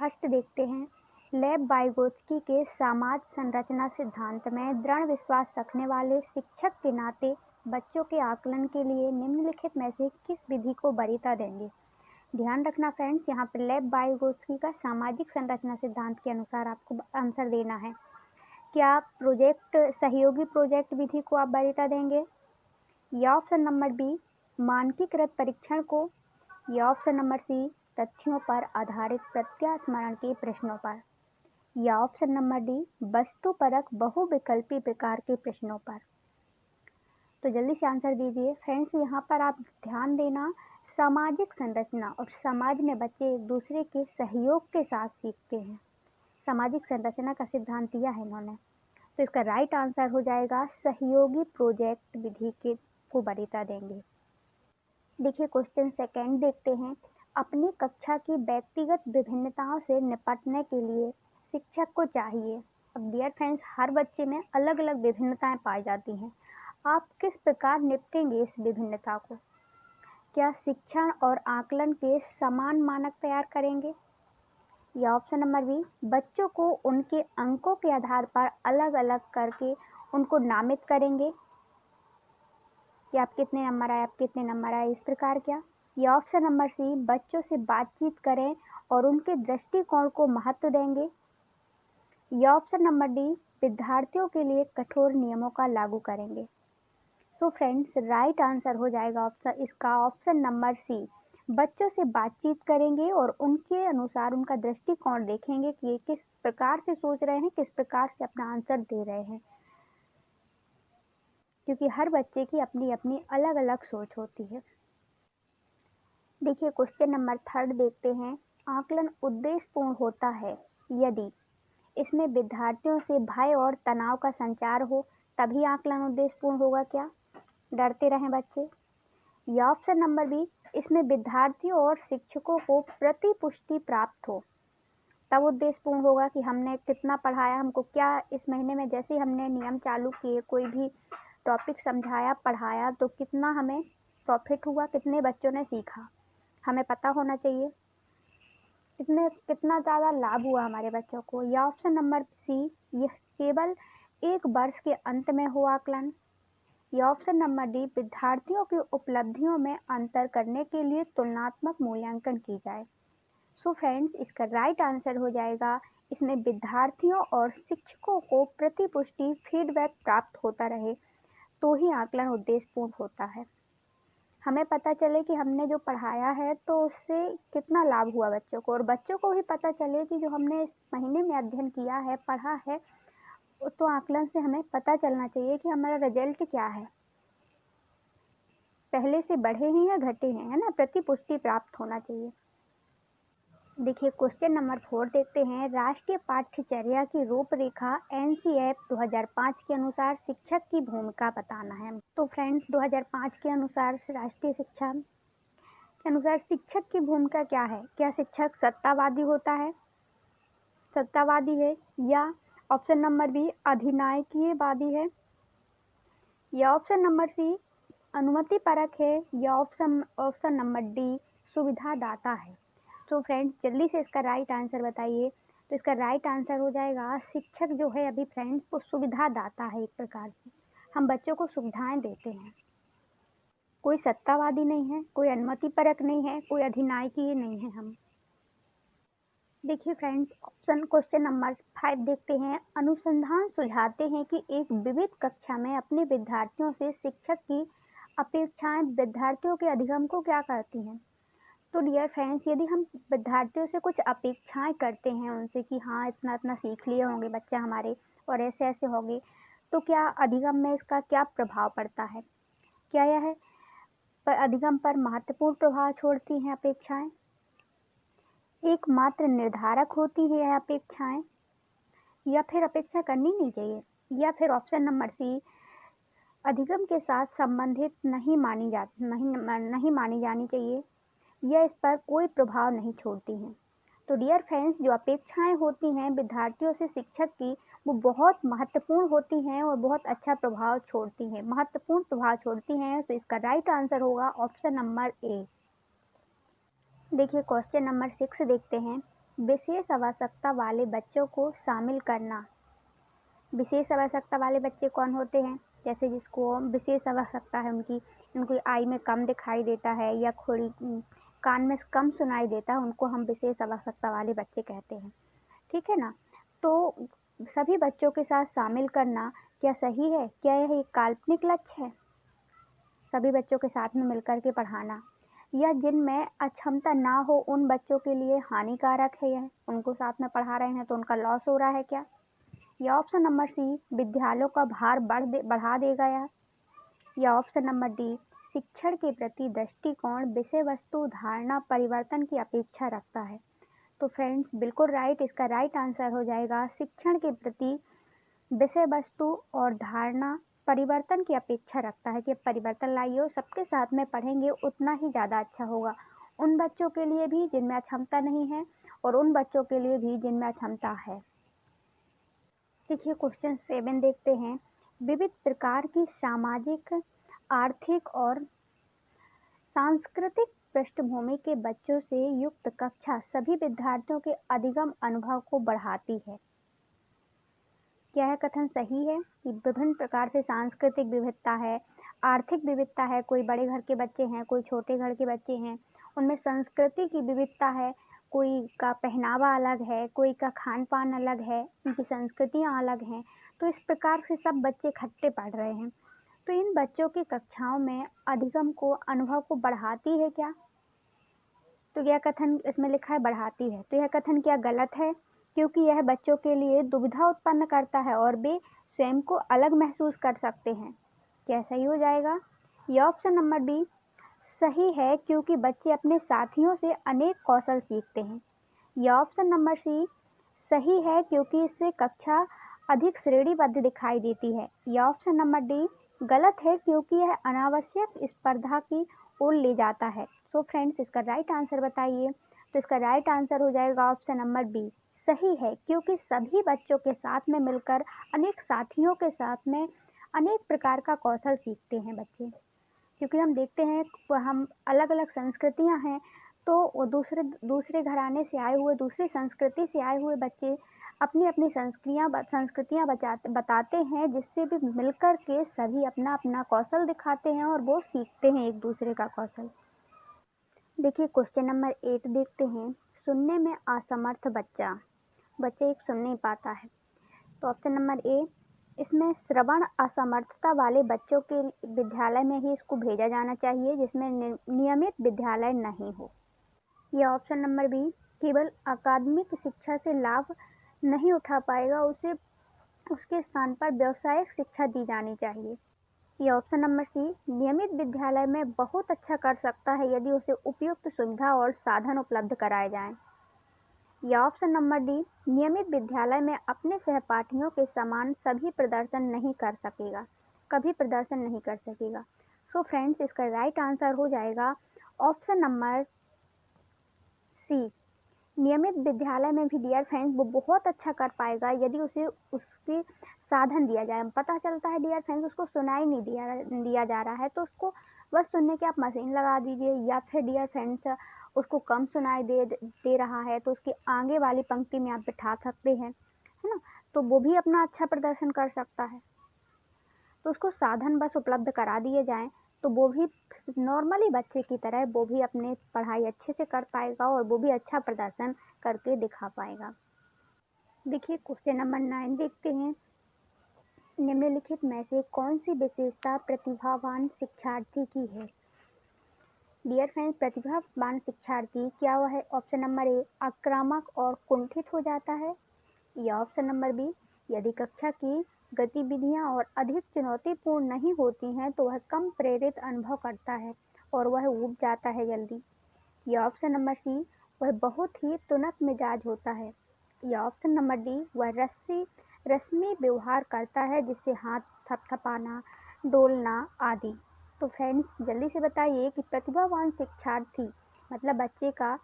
First देखते हैं, लेव वाइगोत्स्की के समाज संरचना सिद्धांत में दृढ़ विश्वास रखने वाले शिक्षक के नाते बच्चों के आकलन के लिए निम्नलिखित में से किस विधि को वरीयता देंगे। ध्यान रखना फ्रेंड्स, यहाँ पर लेव वाइगोत्स्की का सामाजिक संरचना सिद्धांत के अनुसार आपको आंसर देना है। क्या प्रोजेक्ट सहयोगी प्रोजेक्ट विधि को आप वरीयता देंगे, या ऑप्शन नंबर बी मानकीकृत परीक्षण को, या ऑप्शन नंबर सी तथ्यों पर आधारित प्रत्यास्मरण के प्रश्नों पर, या ऑप्शन नंबर डी वस्तुपरक बहुविकल्पी प्रकार के प्रश्नों पर। तो जल्दी से आंसर दीजिए फ्रेंड्स। यहाँ पर आप ध्यान देना, सामाजिक संरचना और समाज में बच्चे एक दूसरे के सहयोग के साथ सीखते हैं। सामाजिक संरचना का सिद्धांत दिया है इन्होंने। तो इसका राइट आंसर हो जाएगा सहयोगी प्रोजेक्ट विधि के को वरीयता देंगे। देखिए क्वेश्चन सेकंड देखते हैं, अपनी कक्षा की व्यक्तिगत विभिन्नताओं से निपटने के लिए शिक्षक को चाहिए। अब डियर फ्रेंड्स, हर बच्चे में अलग अलग विभिन्नताएं पाई जाती हैं। आप किस प्रकार निपटेंगे इस विभिन्नता को? क्या शिक्षण और आकलन के समान मानक तैयार करेंगे, या ऑप्शन नंबर बी बच्चों को उनके अंकों के आधार पर अलग अलग करके उनको नामित करेंगे कि आप कितने नंबर आए, आप कितने नंबर आए, इस प्रकार क्या, या ऑप्शन नंबर सी बच्चों से बातचीत करें और उनके दृष्टिकोण को महत्व देंगे, या ऑप्शन नंबर डी विद्यार्थियों के लिए कठोर नियमों का लागू करेंगे। सो फ्रेंड्स, राइट आंसर हो जाएगा इसका ऑप्शन नंबर सी, बच्चों से बातचीत करेंगे और उनके अनुसार उनका दृष्टिकोण देखेंगे कि ये किस प्रकार से सोच रहे हैं, किस प्रकार से अपना आंसर दे रहे हैं, क्योंकि हर बच्चे की अपनी अपनी अलग अलग सोच होती है। देखिए क्वेश्चन नंबर थर्ड देखते हैं, आकलन उद्देश्यपूर्ण होता है यदि इसमें विद्यार्थियों से भय और तनाव का संचार हो, तभी आकलन उद्देश्यपूर्ण होगा। क्या डरते रहें बच्चे, या ऑप्शन नंबर बी इसमें विद्यार्थियों और शिक्षकों को प्रतिपुष्टि प्राप्त हो, तब उद्देश्यपूर्ण होगा कि हमने कितना पढ़ाया, हमको क्या इस महीने में जैसे ही हमने नियम चालू किए, कोई भी टॉपिक समझाया पढ़ाया तो कितना हमें प्रॉफिट हुआ, कितने बच्चों ने सीखा, हमें पता होना चाहिए कितना ज़्यादा लाभ हुआ हमारे बच्चों को। या ऑप्शन नंबर सी यह केवल एक वर्ष के अंत में हो आकलन, या ऑप्शन नंबर डी विद्यार्थियों की उपलब्धियों में अंतर करने के लिए तुलनात्मक मूल्यांकन की जाए। सो फ्रेंड्स, इसका राइट आंसर हो जाएगा इसमें विद्यार्थियों और शिक्षकों को प्रतिपुष्टि फीडबैक प्राप्त होता रहे तो ही आकलन उद्देश्यपूर्ण होता है। हमें पता चले कि हमने जो पढ़ाया है तो उससे कितना लाभ हुआ बच्चों को, और बच्चों को भी पता चले कि जो हमने इस महीने में अध्ययन किया है, पढ़ा है, तो आकलन से हमें पता चलना चाहिए कि हमारा रिजल्ट क्या है, पहले से बढ़े हैं या घटे हैं, है ना, प्रतिपुष्टि प्राप्त होना चाहिए। देखिए क्वेश्चन नंबर 4 देखते हैं, राष्ट्रीय पाठ्यचर्या की रूपरेखा एनसीईआरटी 2005 के अनुसार शिक्षक की भूमिका बताना है। तो फ्रेंड्स, 2005 के अनुसार राष्ट्रीय शिक्षा के अनुसार शिक्षक की भूमिका क्या है? क्या शिक्षक सत्तावादी होता है, सत्तावादी है, या ऑप्शन नंबर बी अधिनायकीयवादी है, या ऑप्शन नंबर सी अनुमति परक है, या ऑप्शन नंबर डी सुविधादाता है। तो फ्रेंड्स, जल्दी से इसका राइट आंसर बताइए। तो इसका राइट आंसर हो जाएगा शिक्षक जो है अभी फ्रेंड्स वो सुविधादाता है, एक प्रकार से हम बच्चों को सुविधाएं देते हैं, कोई सत्तावादी नहीं है, कोई अनुमति परक नहीं है, कोई अधिनायकीय नहीं है हम। देखिए फ्रेंड्स, क्वेश्चन नंबर 5 देखते हैं, अनुसंधान सुझाते हैं कि एक विविध कक्षा में अपने विद्यार्थियों से शिक्षक की अपेक्षाएं विद्यार्थियों के अधिगम को क्या करती हैं। तो डियर फ्रेंड्स, यदि हम विद्यार्थियों से कुछ अपेक्षाएं करते हैं उनसे कि हाँ इतना इतना सीख लिए होंगे बच्चे हमारे और ऐसे ऐसे होंगे, तो क्या अधिगम में इसका क्या प्रभाव पड़ता है? क्या यह अधिगम पर महत्वपूर्ण प्रभाव छोड़ती हैं अपेक्षाएं, एकमात्र निर्धारक होती है यह अपेक्षाएं, या फिर अपेक्षा करनी नहीं चाहिए, या फिर ऑप्शन नंबर सी अधिगम के साथ संबंधित नहीं मानी जानी चाहिए, या इस पर कोई प्रभाव नहीं छोड़ती हैं। तो डियर फ्रेंड्स, जो अपेक्षाएं होती हैं विद्यार्थियों से शिक्षक की, वो बहुत महत्वपूर्ण होती हैं और बहुत अच्छा प्रभाव छोड़ती हैं, महत्वपूर्ण प्रभाव छोड़ती हैं। तो इसका राइट आंसर होगा ऑप्शन नंबर ए। देखिए क्वेश्चन नंबर 6 देखते हैं, विशेष आवश्यकता वाले बच्चों को शामिल करना। विशेष आवश्यकता वाले बच्चे कौन होते हैं? जैसे जिसको विशेष आवश्यकता है, उनकी आई में कम दिखाई देता है या कान में कम सुनाई देता है, उनको हम विशेष आवश्यकता वाले बच्चे कहते हैं। ठीक है ना? तो सभी बच्चों के साथ शामिल करना क्या सही है? क्या यह एक काल्पनिक लक्ष्य है? सभी बच्चों के साथ में मिलकर के पढ़ाना, या जिनमें अक्षमता ना हो उन बच्चों के लिए हानिकारक है यह? उनको साथ में पढ़ा रहे हैं तो उनका लॉस हो रहा है क्या? या ऑप्शन नंबर सी, विद्यालयों का भार बढ़ा देगा यह? या ऑप्शन नंबर डी, शिक्षण के प्रति दृष्टिकोण विषय वस्तु धारणा परिवर्तन की अपेक्षा रखता है? तो फ्रेंड्स बिल्कुल राइट, इसका राइट आंसर हो जाएगा शिक्षण के प्रति विषय वस्तु और धारणा परिवर्तन की अपेक्षा रखता है कि परिवर्तन लाइए, सबके साथ में पढ़ेंगे उतना ही ज़्यादा अच्छा होगा, उन बच्चों के लिए भी जिनमें क्षमता नहीं है और उन बच्चों के लिए भी जिनमें क्षमता है। देखिए क्वेश्चन 7 देखते हैं। विविध प्रकार की सामाजिक, आर्थिक और सांस्कृतिक पृष्ठभूमि के बच्चों से युक्त कक्षा सभी विद्यार्थियों के अधिगम अनुभव को बढ़ाती है। क्या यह कथन सही है कि विभिन्न प्रकार से सांस्कृतिक विविधता है, आर्थिक विविधता है, कोई बड़े घर के बच्चे हैं, कोई छोटे घर के बच्चे हैं, उनमें संस्कृति की विविधता है, कोई का पहनावा अलग है, कोई का खान पान अलग है, उनकी संस्कृतियाँ अलग हैं, तो इस प्रकार से सब बच्चे इकट्ठे पढ़ रहे हैं, तो इन बच्चों की कक्षाओं में अधिगम को, अनुभव को बढ़ाती है क्या? तो यह कथन इसमें लिखा है बढ़ाती है, तो यह कथन क्या गलत है? क्योंकि यह बच्चों के लिए दुविधा उत्पन्न करता है और वे स्वयं को अलग महसूस कर सकते हैं। क्या सही हो जाएगा? यह ऑप्शन नंबर बी सही है, क्योंकि बच्चे अपने साथियों से अनेक कौशल सीखते हैं। यह ऑप्शन नंबर सी सही है, क्योंकि इससे कक्षा अधिक श्रेणीबद्ध दिखाई देती है। यह ऑप्शन नंबर डी गलत है, क्योंकि यह अनावश्यक स्पर्धा की ओर ले जाता है। सो फ्रेंड्स इसका राइट आंसर बताइए। तो इसका राइट आंसर हो जाएगा ऑप्शन नंबर बी सही है, क्योंकि सभी बच्चों के साथ में मिलकर अनेक साथियों के साथ में अनेक प्रकार का कौशल सीखते हैं बच्चे, क्योंकि हम देखते हैं हम अलग अलग संस्कृतियां हैं, तो वो दूसरे घराने से आए हुए, दूसरी संस्कृति से आए हुए बच्चे अपनी अपनी संस्कृतियां बताते हैं, जिससे भी मिलकर के सभी अपना अपना कौशल दिखाते हैं और वो सीखते हैं एक दूसरे का कौशल। देखिए क्वेश्चन नंबर 8 देखते हैं। सुनने में असमर्थ बच्चा एक सुन नहीं पाता है, तो ऑप्शन नंबर ए, इसमें श्रवण असमर्थता वाले बच्चों के विद्यालय में ही इसको भेजा जाना चाहिए, जिसमें नियमित विद्यालय नहीं हो। या ऑप्शन नंबर बी, केवल अकादमिक शिक्षा से लाभ नहीं उठा पाएगा, उसे उसके स्थान पर व्यावसायिक शिक्षा दी जानी चाहिए। या ऑप्शन नंबर सी, नियमित विद्यालय में बहुत अच्छा कर सकता है यदि उसे उपयुक्त सुविधा और साधन उपलब्ध कराए जाएं। या ऑप्शन नंबर डी, नियमित विद्यालय में अपने सहपाठियों के समान सभी प्रदर्शन नहीं कर सकेगा, कभी प्रदर्शन नहीं कर सकेगा। सो फ्रेंड्स इसका राइट आंसर हो जाएगा ऑप्शन नंबर सी, नियमित विद्यालय में भी डियर फ्रेंड्स वो बहुत अच्छा कर पाएगा यदि उसे उसके साधन दिया जाए। पता चलता है डियर फ्रेंड्स उसको सुनाई नहीं दिया जा रहा है, तो उसको बस सुनने की आप मशीन लगा दीजिए, या फिर डियर फ्रेंड्स उसको कम सुनाई दे रहा है तो उसकी आगे वाली पंक्ति में आप बिठा सकते हैं, है ना, तो वो भी अपना अच्छा प्रदर्शन कर सकता है। तो उसको साधन बस उपलब्ध करा दिए जाएं तो वो भी नॉर्मली बच्चे की तरह वो भी अपने पढ़ाई अच्छे से कर पाएगा और वो भी अच्छा प्रदर्शन करके दिखा पाएगा। देखिए क्वेश्चन नंबर 9 देखते हैं। निम्नलिखित में से कौन सी विशेषता प्रतिभावान शिक्षार्थी की है? डियर फ्रेंड्स प्रतिभावान शिक्षार्थी क्या वह है? ऑप्शन नंबर ए, आक्रामक और कुंठित हो जाता है। या ऑप्शन नंबर बी, यदि कक्षा की गतिविधियां और अधिक चुनौतीपूर्ण नहीं होती हैं तो वह कम प्रेरित अनुभव करता है और वह ऊब जाता है जल्दी। या ऑप्शन नंबर सी, वह बहुत ही तुनक मिजाज होता है। या ऑप्शन नंबर डी, वह रस्मी व्यवहार करता है, जिससे हाथ थपथपाना, डोलना आदि। तो फ्रेंड्स जल्दी से बताइए कि प्रतिभावान शिक्षार्थी मतलब बच्चे का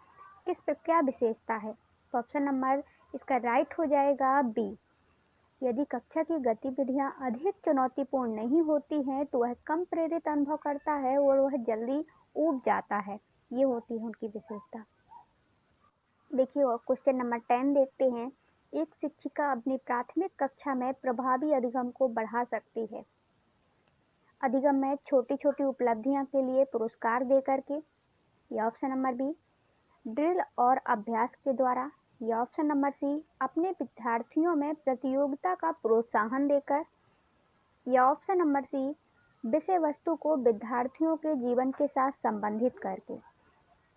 क्या विशेषता है? तो ऑप्शन नंबर इसका राइट हो जाएगा बी, यदि कक्षा की गतिविधियां अधिक चुनौतीपूर्ण नहीं होती हैं तो वह कम प्रेरित अनुभव करता है और वह जल्दी ऊब जाता है, ये होती है उनकी विशेषता। देखिए और क्वेश्चन नंबर 10 देखते हैं। एक शिक्षिका अपनी प्राथमिक कक्षा में प्रभावी अधिगम को बढ़ा सकती है। अधिगम में छोटी-छोटी उपलब्धियां के लिए पुरस्कार दे करके, या ऑप्शन नंबर बी ड्रिल और अभ्यास के द्वारा, या ऑप्शन नंबर सी अपने विद्यार्थियों में प्रतियोगिता का प्रोत्साहन देकर, या ऑप्शन नंबर सी विषय वस्तु को विद्यार्थियों के जीवन के साथ संबंधित करके।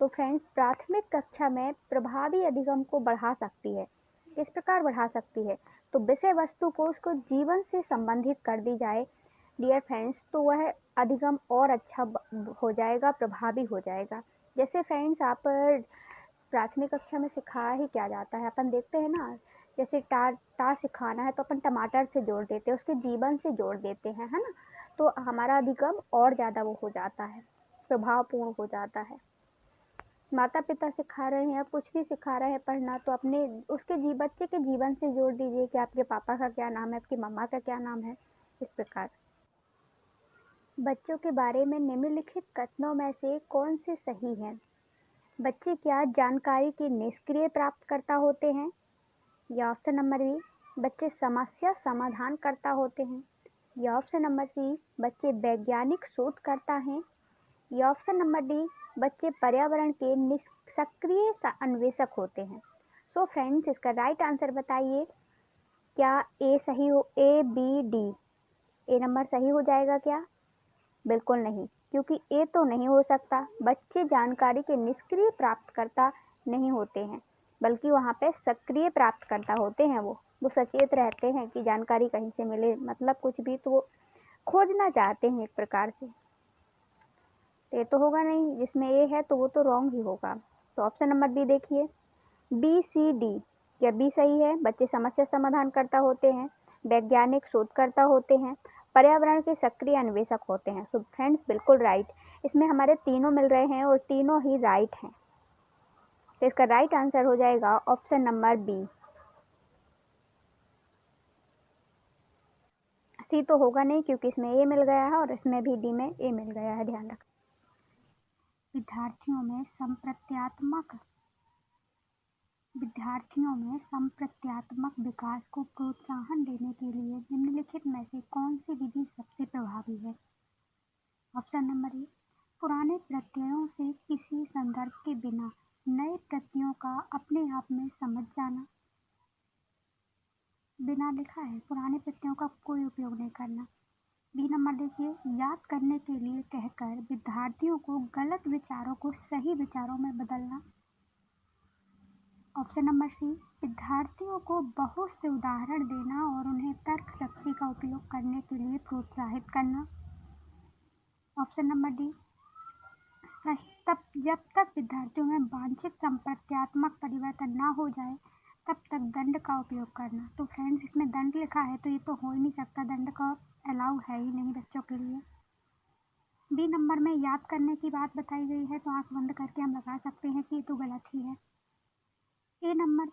तो फ्रेंड्स, प्राथमिक कक्षा में प्रभावी अधिगम को बढ़ा सकती है। किस प्रकार बढ़ा सकती है? तो विषय वस्तु को उसको जीवन से संबंधित कर दी जाए डियर फ्रेंड्स, तो वह अधिगम और अच्छा हो जाएगा, प्रभावी हो जाएगा। जैसे फ्रेंड्स, आप प्राथमिक कक्षा में सिखाया ही क्या जाता है, अपन देखते हैं ना, जैसे टा सिखाना है तो अपन टमाटर से जोड़ देते हैं, उसके जीवन से जोड़ देते हैं, है ना। तो हमारा अधिगम और ज़्यादा वो हो जाता है, प्रभावपूर्ण हो जाता है। माता पिता सिखा रहे हैं, कुछ भी सिखा रहे हैं पढ़ना, तो अपने उसके बच्चे के जीवन से जोड़ दीजिए कि आपके पापा का क्या नाम है, आपकी मम्मा का क्या नाम है। इस प्रकार बच्चों के बारे में निम्नलिखित कथनों में से कौन से सही हैं? बच्चे क्या जानकारी की निष्क्रिय प्राप्तकर्ता होते हैं? या ऑप्शन नंबर बी बच्चे समस्या समाधान करता होते हैं, या ऑप्शन नंबर सी बच्चे वैज्ञानिक शोधकर्ता हैं, या ऑप्शन नंबर डी बच्चे पर्यावरण के सक्रिय अन्वेषक होते हैं। सो फ्रेंड्स, इसका राइट आंसर बताइए। क्या ए सही हो, A B D, A number सही हो जाएगा क्या? बिल्कुल नहीं, क्योंकि ए तो नहीं हो सकता। बच्चे जानकारी के निष्क्रिय प्राप्तकर्ता नहीं होते हैं, बल्कि वहाँ पे सक्रिय प्राप्तकर्ता होते हैं। वो सचेत रहते हैं कि जानकारी कहीं से मिले, मतलब कुछ भी तो वो खोजना चाहते हैं एक प्रकार से। ये तो होगा नहीं, जिसमें ए है तो वो तो रॉन्ग ही होगा। तो ऑप्शन नंबर बी देखिए, बी सी डी, क्या बी सही है? बच्चे समस्या समाधान करता होते हैं, वैज्ञानिक शोधकर्ता होते हैं, पर्यावरण के सक्रिय अन्वेषक होते हैं। सो फ्रेंड्स, बिल्कुल राइट। इसमें हमारे तीनों मिल रहे हैं और तीनों ही राइट हैं। तो इसका राइट आंसर हो जाएगा ऑप्शन नंबर बी। सी तो होगा नहीं, क्योंकि इसमें ए मिल गया है और इसमें भी डी में ए मिल गया है, ध्यान रख। विद्यार्थियों में संप्रत्यात्मक विकास को प्रोत्साहन देने के लिए निम्नलिखित में से कौन सी विधि सबसे प्रभावी है? ऑप्शन नंबर ए पुराने प्रत्ययों से किसी संदर्भ के बिना नए प्रत्ययों का अपने आप में समझ जाना। बिना लिखा है, पुराने प्रत्ययों का कोई उपयोग नहीं करना। बी नंबर देखिए, याद करने के लिए कहकर विद्यार्थियों को गलत विचारों को सही विचारों में बदलना। ऑप्शन नंबर सी विद्यार्थियों को बहुत से उदाहरण देना और उन्हें तर्क शक्ति का उपयोग करने के लिए प्रोत्साहित करना। ऑप्शन नंबर डी जब तक विद्यार्थियों में वांछित संप्रत्यात्मक परिवर्तन ना हो जाए तब तक दंड का उपयोग करना। तो फ्रेंड्स, इसमें दंड लिखा है तो ये तो हो ही नहीं सकता, दंड का अलाउ है ही नहीं बच्चों के लिए। बी नंबर में याद करने की बात बताई गई है, तो आंख बंद करके हम लगा सकते हैं कि ये तो गलत ही है। ए नंबर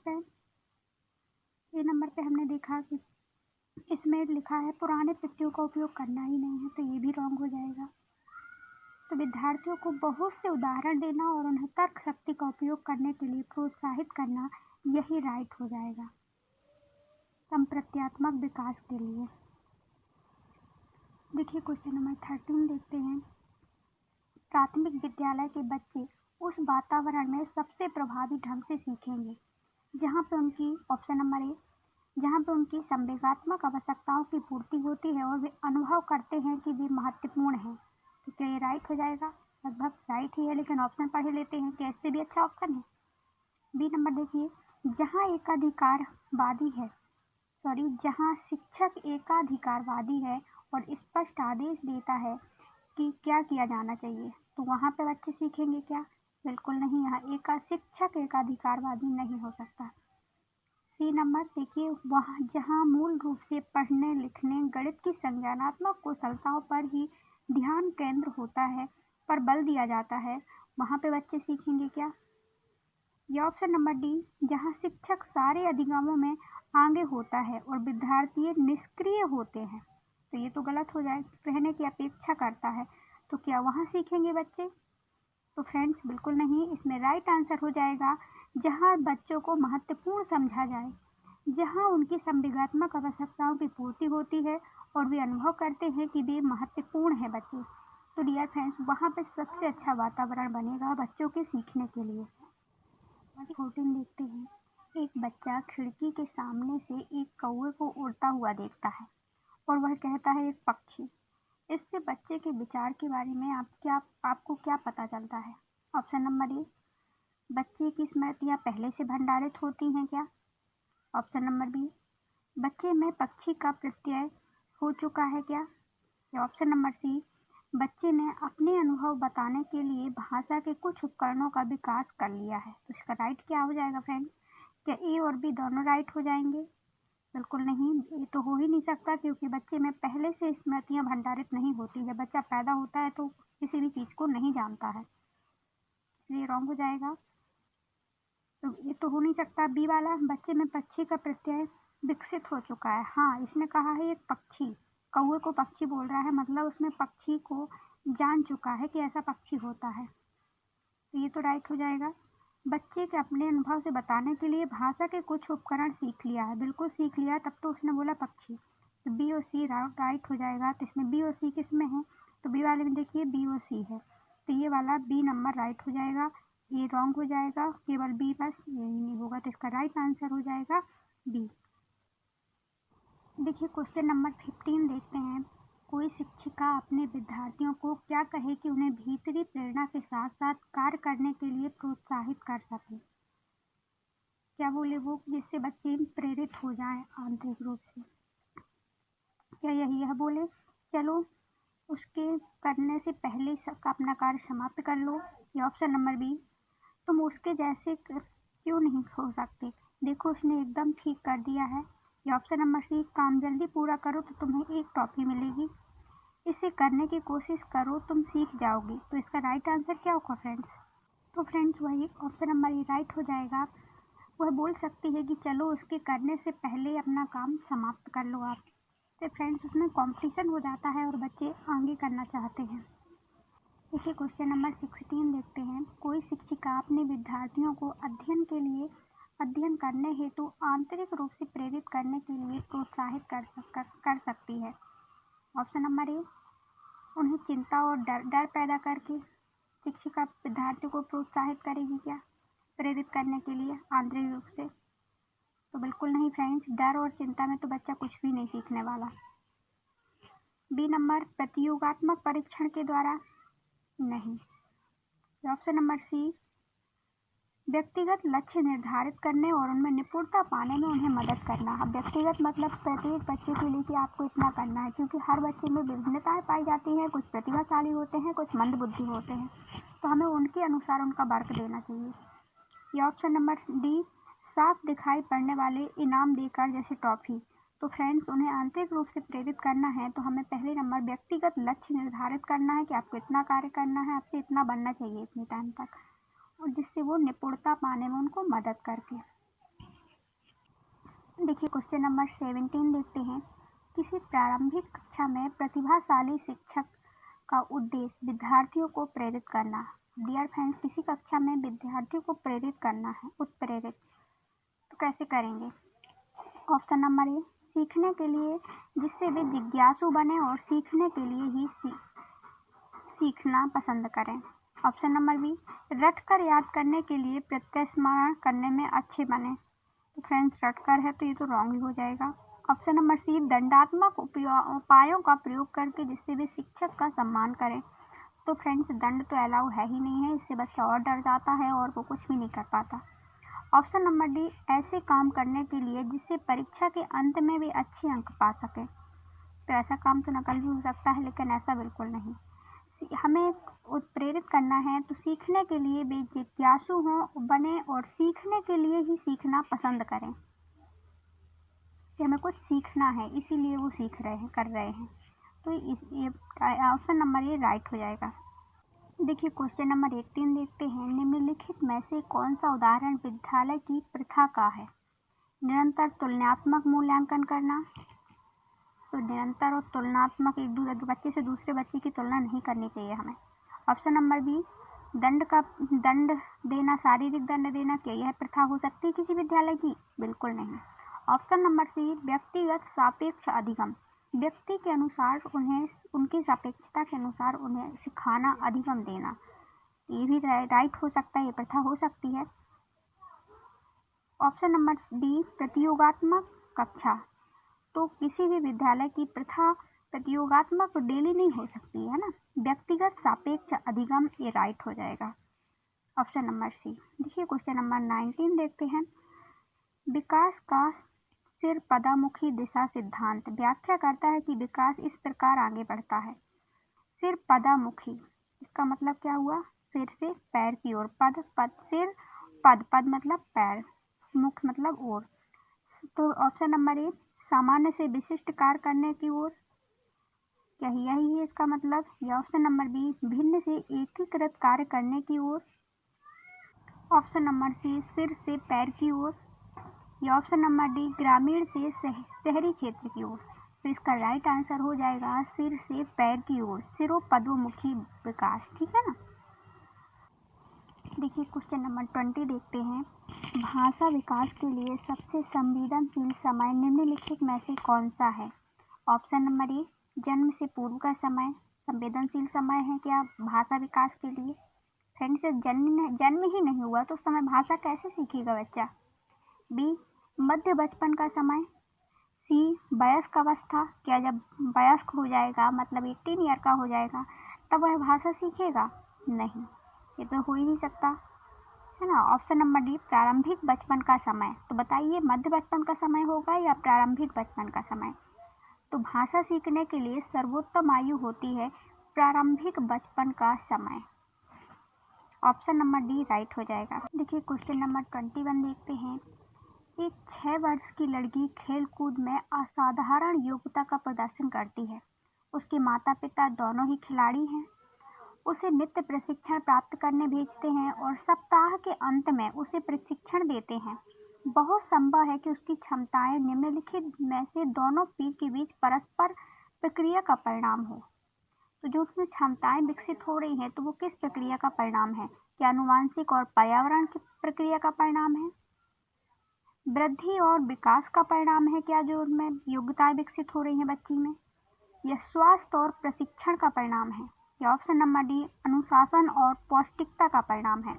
पे हमने देखा कि इसमें लिखा है पुराने प्रत्ययों का उपयोग करना ही नहीं है, तो ये भी रॉन्ग हो जाएगा। तो विद्यार्थियों को बहुत से उदाहरण देना और उन्हें तर्क शक्ति का उपयोग करने के लिए प्रोत्साहित करना, यही राइट हो जाएगा संप्रत्यात्मक विकास के लिए। देखिए क्वेश्चन नंबर 13 देखते हैं। प्राथमिक विद्यालय के बच्चे उस वातावरण में सबसे प्रभावी ढंग से सीखेंगे जहाँ पे उनकी, ऑप्शन नंबर ए, जहाँ पे उनकी संवेगात्मक आवश्यकताओं की पूर्ति होती है और वे अनुभव करते हैं कि वे महत्वपूर्ण हैं। तो क्या ये राइट हो जाएगा? लगभग राइट ही है, लेकिन ऑप्शन पढ़ लेते हैं कि ऐसे भी अच्छा ऑप्शन है। बी नंबर देखिए, जहाँ शिक्षक एकाधिकारवादी है और स्पष्ट आदेश देता है कि क्या किया जाना चाहिए, तो वहाँ पे बच्चे सीखेंगे क्या? बिल्कुल नहीं, यहाँ शिक्षक एकाधिकारवादी नहीं हो सकता। सी नंबर देखिए, वहाँ जहाँ मूल रूप से पढ़ने लिखने गणित की संज्ञानात्मक कुशलताओं पर ही ध्यान केंद्र होता है, पर बल दिया जाता है, वहाँ पे बच्चे सीखेंगे क्या? या ऑप्शन नंबर डी, जहाँ शिक्षक सारे अधिगमों में आगे होता है और विद्यार्थी निष्क्रिय होते हैं, तो ये तो गलत हो जाए, कहने की अपेक्षा करता है, तो क्या वहाँ सीखेंगे बच्चे? तो फ्रेंड्स, बिल्कुल नहीं, इसमें राइट आंसर हो जाएगा जहाँ बच्चों को महत्वपूर्ण समझा जाए, जहाँ उनकी संवेगात्मक आवश्यकताओं की पूर्ति होती है और वे अनुभव करते हैं कि वे महत्वपूर्ण हैं बच्चे। तो डियर फ्रेंड्स, वहाँ पे सबसे अच्छा वातावरण बनेगा बच्चों के सीखने के लिए। 14 देखते हैं। एक बच्चा खिड़की के सामने से एक कौवे को उड़ता हुआ देखता है और वह कहता है एक पक्षी। इससे बच्चे के विचार के बारे में आपको क्या पता चलता है? ऑप्शन नंबर ए, बच्चे की स्मृतियाँ पहले से भंडारित होती हैं क्या? ऑप्शन नंबर बी, बच्चे में पक्षी का प्रत्यय हो चुका है क्या? या ऑप्शन नंबर सी, बच्चे ने अपने अनुभव बताने के लिए भाषा के कुछ उपकरणों का विकास कर लिया है। तो इसका राइट क्या हो जाएगा फ्रेंड? क्या ए और बी दोनों राइट हो जाएंगे? बिल्कुल नहीं, ये तो हो ही नहीं सकता, क्योंकि बच्चे में पहले से स्मृतियाँ भंडारित नहीं होती। जब बच्चा पैदा होता है तो किसी भी चीज़ को नहीं जानता है, इसलिए रॉन्ग हो जाएगा। तो ये तो हो नहीं सकता। बी वाला, बच्चे में पक्षी का प्रत्यय विकसित हो चुका है। हाँ, इसने कहा है एक पक्षी, कौवे को पक्षी बोल रहा है, मतलब उसमें पक्षी को जान चुका है कि ऐसा पक्षी होता है, तो ये तो राइट हो जाएगा। बच्चे के अपने अनुभव से बताने के लिए भाषा के कुछ उपकरण सीख लिया है। बिल्कुल सीख लिया, तब तो उसने बोला पक्षी। तो बी और सी राइट हो जाएगा। तो इसमें बी और सी किस में है? तो बी वाले में देखिए बी और सी है, तो ये वाला बी नंबर राइट हो जाएगा। ये रॉन्ग हो जाएगा, केवल बी, बस यही नहीं होगा। तो इसका राइट आंसर हो जाएगा बी। देखिए क्वेश्चन नंबर 15 देखते हैं। कोई शिक्षिका अपने विद्यार्थियों को क्या कहे कि उन्हें भीतरी प्रेरणा के साथ साथ कार्य करने के लिए प्रोत्साहित कर सके? क्या बोले वो, जिससे बच्चे प्रेरित हो जाएं आंतरिक रूप से? क्या यह बोले चलो उसके करने से पहले अपना कार्य समाप्त कर लो? या ऑप्शन नंबर बी, तुम उसके जैसे क्यों नहीं हो सकते, देखो उसने एकदम ठीक कर दिया है? या ऑप्शन नंबर सी, काम जल्दी पूरा करो तो तुम्हें एक टॉफी मिलेगी, इसे करने की कोशिश करो तुम सीख जाओगी? तो इसका राइट आंसर क्या होगा फ्रेंड्स? तो फ्रेंड्स वही ऑप्शन नंबर ए राइट हो जाएगा। वह बोल सकती है कि चलो उसके करने से पहले अपना काम समाप्त कर लो आप। तो फ्रेंड्स उसमें कंपटीशन हो जाता है और बच्चे आगे करना चाहते हैं। देखिए क्वेश्चन नंबर 16 देखते हैं। कोई शिक्षिका अपने विद्यार्थियों को अध्ययन करने हेतु आंतरिक रूप से प्रेरित करने के लिए प्रोत्साहित कर सकती है। ऑप्शन नंबर ए, उन्हें चिंता और डर पैदा करके शिक्षिका विद्यार्थियों को प्रोत्साहित करेगी क्या प्रेरित करने के लिए आंतरिक रूप से? तो बिल्कुल नहीं फ्रेंड्स, डर और चिंता में तो बच्चा कुछ भी नहीं सीखने वाला। बी नंबर, प्रतियोगात्मक परीक्षण के द्वारा? नहीं। ऑप्शन नंबर सी, व्यक्तिगत लक्ष्य निर्धारित करने और उनमें निपुणता पाने में उन्हें मदद करना। अब व्यक्तिगत मतलब प्रत्येक बच्चे के लिए कि आपको इतना करना है, क्योंकि हर बच्चे में विभिन्नताएं पाई जाती हैं, कुछ प्रतिभाशाली होते हैं, कुछ मंदबुद्धि होते हैं, तो हमें उनके अनुसार उनका वर्क देना चाहिए। या ऑप्शन नंबर डी, साफ दिखाई पड़ने वाले इनाम देकर, जैसे टॉफी। तो फ्रेंड्स उन्हें आंतरिक रूप से प्रेरित करना है तो हमें पहले नंबर व्यक्तिगत लक्ष्य निर्धारित करना है कि आपको इतना कार्य करना है, आपसे इतना बनना चाहिए इतने टाइम तक, और जिससे वो निपुणता पाने में उनको मदद करके। देखिए क्वेश्चन नंबर 17 देखते हैं। किसी प्रारंभिक कक्षा में प्रतिभाशाली शिक्षक का उद्देश्य विद्यार्थियों को प्रेरित करना। डियर फ्रेंड्स, किसी कक्षा में विद्यार्थियों को प्रेरित करना है, उत्प्रेरित, तो कैसे करेंगे? ऑप्शन नंबर ए, सीखने के लिए, जिससे वे जिज्ञासु बने और सीखने के लिए ही सीखना पसंद करें। ऑप्शन नंबर बी, रटकर याद करने के लिए प्रत्यास्मरण करने में अच्छे बने। तो फ्रेंड्स रटकर है तो ये तो रॉन्ग ही हो जाएगा। ऑप्शन नंबर सी, दंडात्मक उपायों का प्रयोग करके, जिससे वे शिक्षक का सम्मान करें। तो फ्रेंड्स दंड तो अलाउ है ही नहीं है, इससे बच्चा और डर जाता है और वो कुछ भी नहीं कर पाता। ऑप्शन नंबर डी, ऐसे काम करने के लिए जिससे परीक्षा के अंत में वे अच्छे अंक पा सकें। तो ऐसा काम तो नकल भी हो सकता है, लेकिन ऐसा बिल्कुल नहीं। हमें उत्प्रेरित करना है तो सीखने के लिए वे जिज्ञासु हों, बने और सीखने के लिए ही सीखना पसंद करें, कि हमें कुछ सीखना है इसीलिए वो सीख रहे हैं, कर रहे हैं। तो ये ऑप्शन नंबर ये राइट हो जाएगा। देखिए क्वेश्चन नंबर 18 देखते हैं। निम्नलिखित में से कौन सा उदाहरण विद्यालय की प्रथा का है? निरंतर तुलनात्मक मूल्यांकन करना। तो निरंतर और तुलनात्मक, एक दूसरे बच्चे से दूसरे बच्चे की तुलना नहीं करनी चाहिए हमें। ऑप्शन नंबर बी, दंड देना, शारीरिक दंड देना, क्या यह प्रथा हो सकती है किसी विद्यालय की? बिल्कुल नहीं। ऑप्शन नंबर सी, व्यक्तिगत सापेक्ष अधिगम, व्यक्ति के अनुसार उन्हें, उनकी सापेक्षता के अनुसार उन्हें सिखाना, अधिगम देना, ये भी राइट हो सकता है, ये प्रथा हो सकती है। ऑप्शन नंबर डी, प्रतियोगात्मक कक्षा, तो किसी भी विद्यालय की प्रथा प्रतियोगात्मक डेली नहीं हो सकती है ना, व्यक्तिगत सापेक्ष अधिगम, ये राइट हो जाएगा, ऑप्शन नंबर सी। देखिए क्वेश्चन नंबर 19 देखते हैं। विकास का सिर पदामुखी दिशा सिद्धांत व्याख्या करता है कि विकास इस प्रकार आगे बढ़ता है। सिर पदामुखी, इसका मतलब क्या हुआ? सिर से पैर की ओर, सिर, पद मतलब पैर, मुख मतलब ओर। तो ऑप्शन नंबर ए, सामान्य से विशिष्ट कार्य करने की ओर, क्या यही है इसका मतलब? या ऑप्शन नंबर बी, भिन्न से एकीकृत कार्य करने की ओर, ऑप्शन नंबर सी, सिर से पैर की ओर, या ऑप्शन नंबर डी, ग्रामीण से शहरी क्षेत्र की ओर। तो इसका राइट आंसर हो जाएगा सिर से पैर की ओर, सिरोपदोमुखी विकास, ठीक है ना। देखिए क्वेश्चन नंबर 20 देखते हैं। भाषा विकास के लिए सबसे संवेदनशील समय निम्नलिखित में से कौन सा है? ऑप्शन नंबर ए, जन्म से पूर्व का समय संवेदनशील समय है क्या भाषा विकास के लिए? फ्रेंड्स, जन्म ही नहीं हुआ तो उस समय भाषा कैसे सीखेगा बच्चा? बी, मध्य बचपन का समय। सी, वयस्क अवस्था, क्या जब वयस्क हो जाएगा मतलब 18 ईयर का हो जाएगा तब वह भाषा सीखेगा? नहीं, ये तो हो ही नहीं सकता, है ना। ऑप्शन नंबर डी, प्रारंभिक बचपन का समय। तो बताइए मध्य बचपन का समय होगा या प्रारंभिक बचपन का समय? तो भाषा सीखने के लिए सर्वोत्तम आयु होती है प्रारंभिक बचपन का समय, ऑप्शन नंबर डी राइट हो जाएगा। देखिए क्वेश्चन नंबर 21 देखते हैं। एक 6 वर्ष की लड़की खेल कूद में असाधारण योग्यता का प्रदर्शन करती है। उसके माता पिता दोनों ही खिलाड़ी हैं। उसे नित्य प्रशिक्षण प्राप्त करने भेजते हैं और सप्ताह के अंत में उसे प्रशिक्षण देते हैं। बहुत संभव है कि उसकी क्षमताएं निम्नलिखित में से दोनों के बीच परस्पर प्रक्रिया का परिणाम हो। तो जो उसमें क्षमताएं विकसित हो रही हैं तो वो किस प्रक्रिया का परिणाम है? क्या आनुवांशिक और पर्यावरण की प्रक्रिया का परिणाम है? वृद्धि और विकास का परिणाम है क्या जो उनमें योग्यताएं विकसित हो रही हैं बच्ची में? यह स्वास्थ्य और प्रशिक्षण का परिणाम है? या ऑप्शन नंबर डी, अनुशासन और पौष्टिकता का परिणाम है?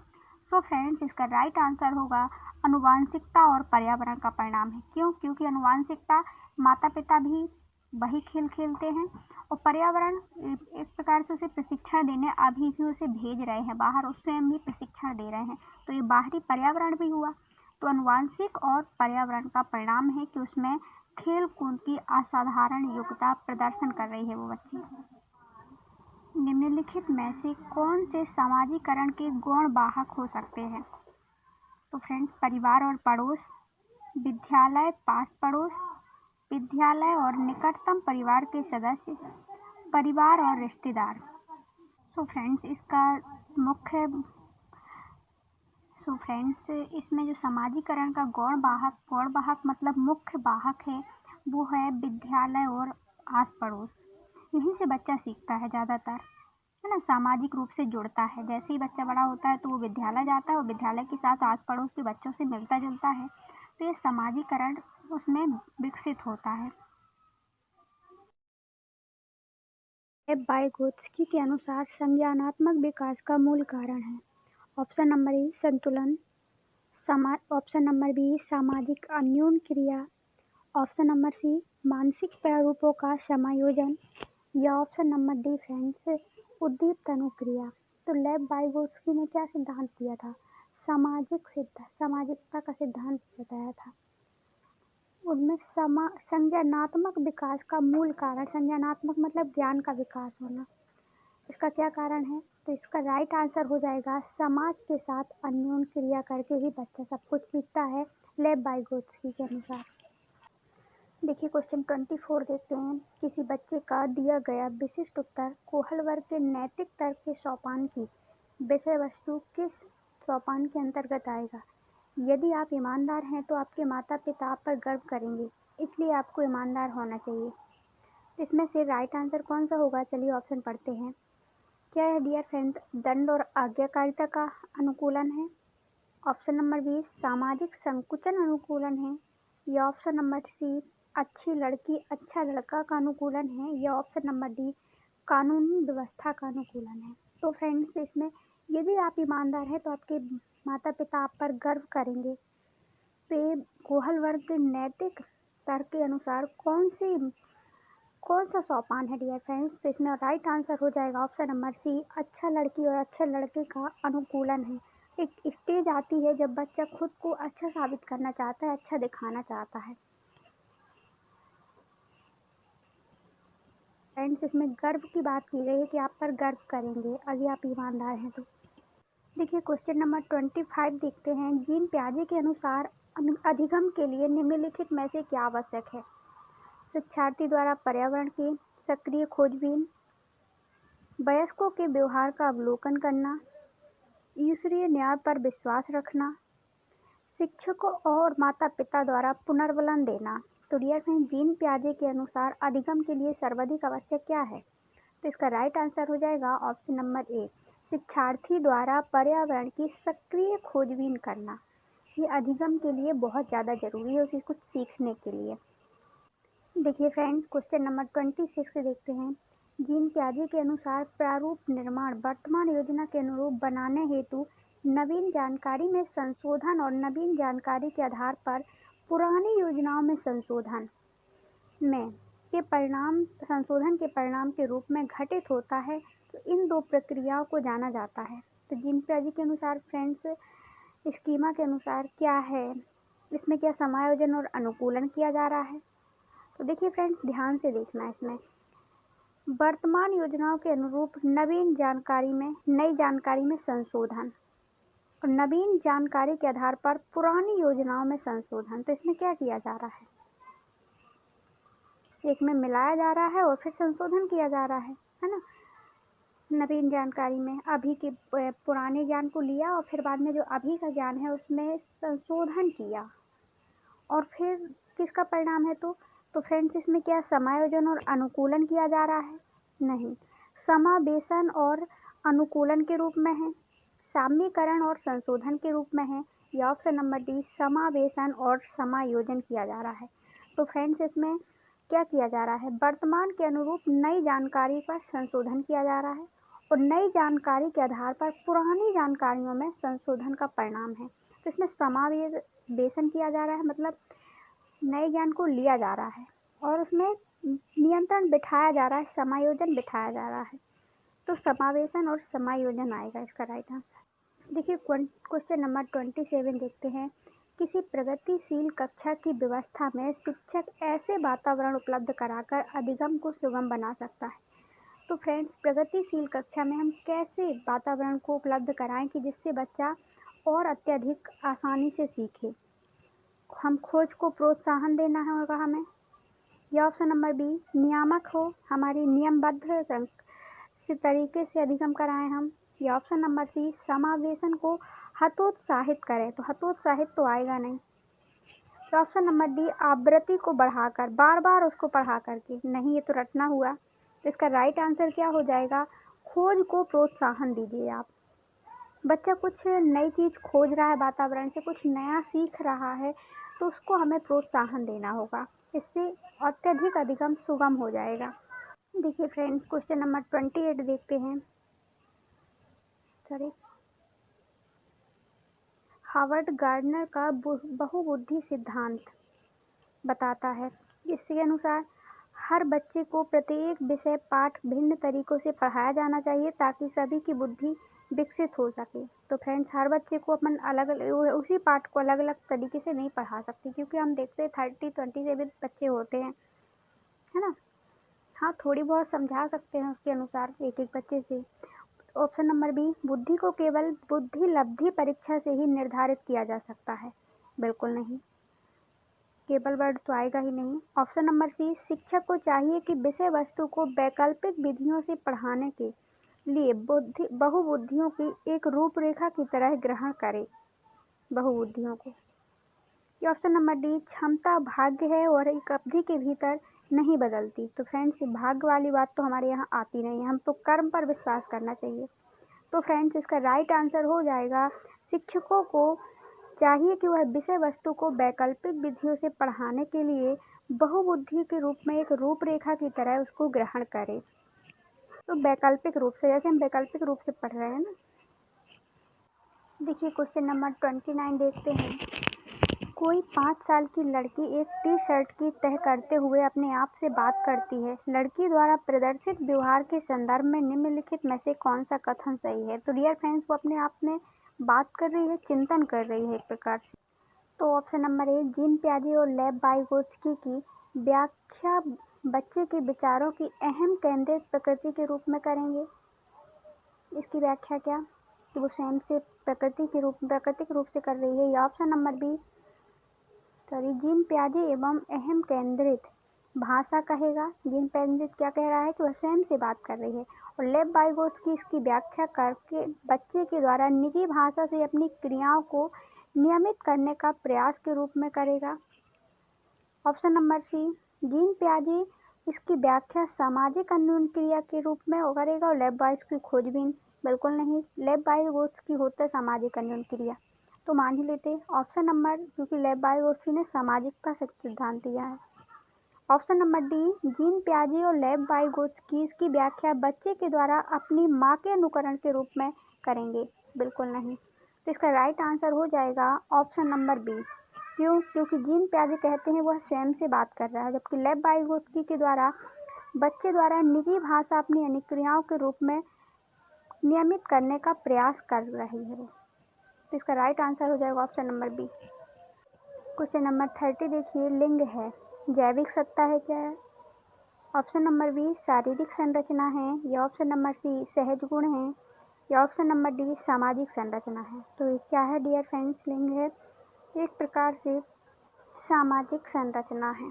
सो फ्रेंड्स, इसका राइट आंसर होगा अनुवांशिकता और पर्यावरण का परिणाम है। क्यों? क्योंकि अनुवांशिकता, माता पिता भी वही खेल खेलते हैं और पर्यावरण एक प्रकार से उसे प्रशिक्षण देने अभी भी उसे भेज रहे हैं बाहर, उस स्वयं भी प्रशिक्षण दे रहे हैं, तो ये बाहरी पर्यावरण भी हुआ। तो अनुवांशिक और पर्यावरण का परिणाम है कि उसमें खेल कूद की असाधारण योग्यता प्रदर्शन कर रही है वो बच्ची। निम्नलिखित में से कौन से समाजीकरण के गुण वाहक हो सकते हैं? तो फ्रेंड्स, परिवार और पड़ोस, विद्यालय पास पड़ोस, विद्यालय और निकटतम परिवार के सदस्य, परिवार और रिश्तेदार। सो फ्रेंड्स, इसमें जो समाजीकरण का गौण वाहक मतलब मुख्य वाहक है वो है विद्यालय और आस पड़ोस। यहीं से बच्चा सीखता है ज़्यादातर, है ना, सामाजिक रूप से जुड़ता है। जैसे ही बच्चा बड़ा होता है तो वो विद्यालय जाता है और विद्यालय के साथ आस पड़ोस के बच्चों से मिलता जुलता है, तो ये समाजीकरण उसमें विकसित होता है। वाइगोत्स्की के अनुसार संज्ञानात्मक विकास का मूल कारण है। ऑप्शन नंबर ए, संतुलन, ऑप्शन नंबर बी, सामाजिक अन्योन्य क्रिया, ऑप्शन नंबर सी, मानसिक प्रारूपों का समायोजन, या ऑप्शन नंबर डी फ्रेंड्स, उद्दीप्त अनुक्रिया। तो लेव वाइगोत्स्की ने क्या सिद्धांत दिया था? सामाजिकता का सिद्धांत बताया था। उनमें संज्ञानात्मक विकास का मूल कारण, संज्ञानात्मक मतलब ज्ञान का विकास होना, इसका क्या कारण है? तो इसका राइट आंसर हो जाएगा समाज के साथ अन्योन्य क्रिया करके ही बच्चा सब कुछ सीखता है, लेव वाइगोत्स्की के अनुसार। देखिए क्वेश्चन 24 देखते हैं। किसी बच्चे का दिया गया विशिष्ट उत्तर कोहल वर्ग के नैतिक तर्क के सोपान की विषय वस्तु किस सोपान के अंतर्गत आएगा? यदि आप ईमानदार हैं तो आपके माता पिता आप पर गर्व करेंगे, इसलिए आपको ईमानदार होना चाहिए। इसमें से राइट आंसर कौन सा होगा? चलिए ऑप्शन पढ़ते हैं। क्या है डियर फ्रेंड? दंड और आज्ञाकारिता का अनुकूलन है। ऑप्शन नंबर बी सामाजिक संकुचन अनुकूलन है, या ऑप्शन नंबर सी अच्छी लड़की अच्छा लड़का का अनुकूलन है, या ऑप्शन नंबर डी कानूनी व्यवस्था का अनुकूलन है। तो फ्रेंड्स, इसमें यदि आप ईमानदार हैं तो आपके माता पिता आप पर गर्व करेंगे। तो ये गोहल वर्ग नैतिक तर्क के अनुसार कौन सा सोपान है डियर फ्रेंड्स? तो इसमें राइट आंसर हो जाएगा ऑप्शन नंबर सी अच्छा लड़की और अच्छे लड़के का अनुकूलन है। एक स्टेज आती है जब बच्चा खुद को अच्छा साबित करना चाहता है, अच्छा दिखाना चाहता है। फ्रेंड्स, इसमें गर्व की बात की गई है कि आप पर गर्व करेंगे यदि आप ईमानदार हैं तो। देखिए क्वेश्चन नंबर 25 देखते हैं। जीन प्याजे के अनुसार अधिगम के लिए निम्नलिखित में से क्या आवश्यक है? शिक्षार्थी द्वारा पर्यावरण की सक्रिय खोजबीन, वयस्कों के व्यवहार का अवलोकन करना, ईश्वरीय न्याय पर विश्वास रखना, शिक्षकों और माता पिता द्वारा पुनर्बलन देना। तो डियर फ्रेंड, जीन प्याजे के अनुसार अधिगम के लिए सर्वाधिक आवश्यक क्या है? तो इसका राइट आंसर हो जाएगा ऑप्शन नंबर ए शिक्षार्थी द्वारा पर्यावरण की सक्रिय खोजबीन करना। ये अधिगम के लिए बहुत ज़्यादा जरूरी है, उसे कुछ सीखने के लिए। देखिए फ्रेंड्स, क्वेश्चन नंबर 26 देखते हैं। जीन प्याजे के अनुसार प्रारूप निर्माण वर्तमान योजना के अनुरूप बनाने हेतु नवीन जानकारी में संशोधन और नवीन जानकारी के आधार पर पुरानी योजनाओं में संशोधन के परिणाम के रूप में घटित होता है। तो इन दो प्रक्रियाओं को जाना जाता है। तो जीन प्याजे के अनुसार फ्रेंड्स, स्कीमा के अनुसार क्या है, इसमें क्या समायोजन और अनुकूलन किया जा रहा है? तो देखिए फ्रेंड्स, ध्यान से देखना है। इसमें वर्तमान योजनाओं के अनुरूप नई जानकारी में संशोधन और नवीन जानकारी के आधार पर पुरानी योजनाओं में संशोधन। तो इसमें क्या किया जा रहा है? एक में मिलाया जा रहा है और फिर संशोधन किया जा रहा है ना। नवीन जानकारी में अभी के पुराने ज्ञान को लिया और फिर बाद में जो अभी का ज्ञान है उसमें संशोधन किया, और फिर किसका परिणाम है? तो फ्रेंड्स, इसमें क्या समायोजन और अनुकूलन किया जा रहा है? नहीं, समावेशन और अनुकूलन के रूप में है, साम्यीकरण और संशोधन के रूप में है, या ऑप्शन नंबर डी समावेशन और समायोजन किया जा रहा है। तो फ्रेंड्स, इसमें क्या किया जा रहा है? वर्तमान के अनुरूप नई जानकारी पर संशोधन किया जा रहा है और नई जानकारी के आधार पर पुरानी जानकारियों में संशोधन का परिणाम है। तो इसमें समावेशन किया जा रहा है, मतलब नए ज्ञान को लिया जा रहा है और उसमें नियंत्रण बिठाया जा रहा है, समायोजन बिठाया जा रहा है। तो समावेशन और समायोजन आएगा इसका राइट आंसर। देखिए क्वेश्चन नंबर 27 देखते हैं। किसी प्रगतिशील कक्षा की व्यवस्था में शिक्षक ऐसे वातावरण उपलब्ध कराकर अधिगम को सुगम बना सकता है। तो फ्रेंड्स, प्रगतिशील कक्षा में हम कैसे वातावरण को उपलब्ध कराएं कि जिससे बच्चा और अत्यधिक आसानी से सीखे? हम खोज को प्रोत्साहन देना होगा हमें, या ऑप्शन नंबर बी नियामक हो, हमारी नियमबद्ध तरीके से अधिगम कराएं हम, या ऑप्शन नंबर सी समावेशन को हतोत्साहित करें। तो हतोत्साहित तो आएगा नहीं। तो ऑप्शन नंबर डी आवृत्ति को बढ़ाकर, बार बार उसको पढ़ा करके। नहीं, ये तो रटना हुआ। तो इसका राइट आंसर क्या हो जाएगा? खोज को प्रोत्साहन दीजिए आप। बच्चा कुछ नई चीज़ खोज रहा है, वातावरण से कुछ नया सीख रहा है, तो उसको हमें प्रोत्साहन देना होगा। इससे अत्यधिक अधिगम सुगम हो जाएगा। देखिए फ्रेंड्स, क्वेश्चन नंबर 28 देखते हैं। हार्वर्ड गार्डनर का बहुबुद्धि सिद्धांत बताता है, जिसके अनुसार हर बच्चे को प्रत्येक विषय पाठ भिन्न तरीकों से पढ़ाया जाना चाहिए ताकि सभी की बुद्धि विकसित हो सके। तो फ्रेंड्स, हर बच्चे को अपन अलग उसी पाठ को अलग अलग तरीके से नहीं पढ़ा सकते, क्योंकि हम देखते हैं 27 बच्चे होते हैं, है ना। हाँ, थोड़ी बहुत समझा सकते हैं उसके अनुसार एक एक बच्चे से। ऑप्शन नंबर बी बुद्धि को केवल बुद्धि लब्धि परीक्षा से ही निर्धारित किया जा सकता है। बिल्कुल नहीं, केवल वर्ड तो आएगा ही नहीं। ऑप्शन नंबर सी शिक्षक को चाहिए कि विषय वस्तु को वैकल्पिक विधियों से पढ़ाने के लिए बहुबुद्धियों की एक रूपरेखा की तरह ग्रहण करे बहुबुद्धियों को। ऑप्शन नंबर डी क्षमता भाग्य है और एक अवधि के भीतर नहीं बदलती। तो फ्रेंड्स, ये भाग्य वाली बात तो हमारे यहाँ आती नहीं है, हमको कर्म पर विश्वास करना चाहिए। तो फ्रेंड्स, इसका राइट आंसर हो जाएगा, शिक्षकों को चाहिए कि वह विषय वस्तु को वैकल्पिक विधियों से पढ़ाने के लिए बहुबुद्धि के रूप में एक रूपरेखा की तरह उसको ग्रहण करें। तो वैकल्पिक रूप से, जैसे हम वैकल्पिक रूप से पढ़ रहे हैं ना। देखिए क्वेश्चन नंबर 29 देखते हैं। कोई 5 साल की लड़की एक टी-शर्ट की तह करते हुए अपने आप से बात करती है। लड़की द्वारा प्रदर्शित व्यवहार के संदर्भ में निम्नलिखित में से कौन सा कथन सही है? तो डियर फ्रेंड्स, वो अपने आप में बात कर रही है, चिंतन कर रही है एक प्रकार से। तो ऑप्शन नंबर ए, जीन पियाजे और लेव वाइगोत्स्की की व्याख्या बच्चे के विचारों की अहम केंद्रित प्रकृति के रूप में करेंगे। इसकी व्याख्या क्या? कि वो स्वयं से प्राकृतिक रूप से कर रही है। या ऑप्शन नंबर बी, जीन पियाजे एवं अहम केंद्रित भाषा कहेगा। जीन केंद्रित क्या कह रहा है? कि वह स्वयं से बात कर रही है। और लेव वाइगोत्स्की इसकी व्याख्या करके बच्चे के द्वारा निजी भाषा से अपनी क्रियाओं को नियमित करने का प्रयास के रूप में करेगा। ऑप्शन नंबर सी, जीन पियाजे इसकी व्याख्या सामाजिक अन्योन्य क्रिया के रूप में करेगा। और लेव वाइगोत्स्की खोजबीन बिल्कुल नहीं, लेव वाइगोत्स्की होता है सामाजिक अन्योन्य क्रिया। तो मान ही लेते ऑप्शन नंबर, क्योंकि लेव वाइगोत्स्की ने सामाजिकता का सिद्धांत दिया है। ऑप्शन नंबर डी, जीन पियाजे और लेव वाइगोत्स्की इसकी व्याख्या बच्चे के द्वारा अपनी माँ के अनुकरण के रूप में करेंगे। बिल्कुल नहीं। तो इसका राइट आंसर हो जाएगा ऑप्शन नंबर बी। क्यों? क्योंकि जीन पियाजे कहते हैं वह स्वयं से बात कर रहा है, जबकि लेव वाइगोत्स्की के द्वारा बच्चे द्वारा निजी भाषा अपनी अनुक्रियाओं के रूप में नियमित करने का प्रयास कर रही है वो। तो इसका राइट आंसर हो जाएगा option number B. Question number 30 देखिए, लिंग है, जैविक सत्ता है क्या है? ऑप्शन नंबर बी, शारीरिक संरचना है। या ऑप्शन नंबर सी, सहज गुण है। या ऑप्शन नंबर डी, सामाजिक संरचना है। तो ये क्या है डियर फ्रेंड्स? लिंग है एक प्रकार से सामाजिक संरचना है।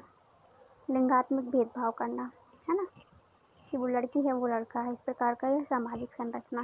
लिंगात्मक भेदभाव करना, है ना, कि वो लड़की है वो लड़का है, इस प्रकार का यह सामाजिक संरचना है।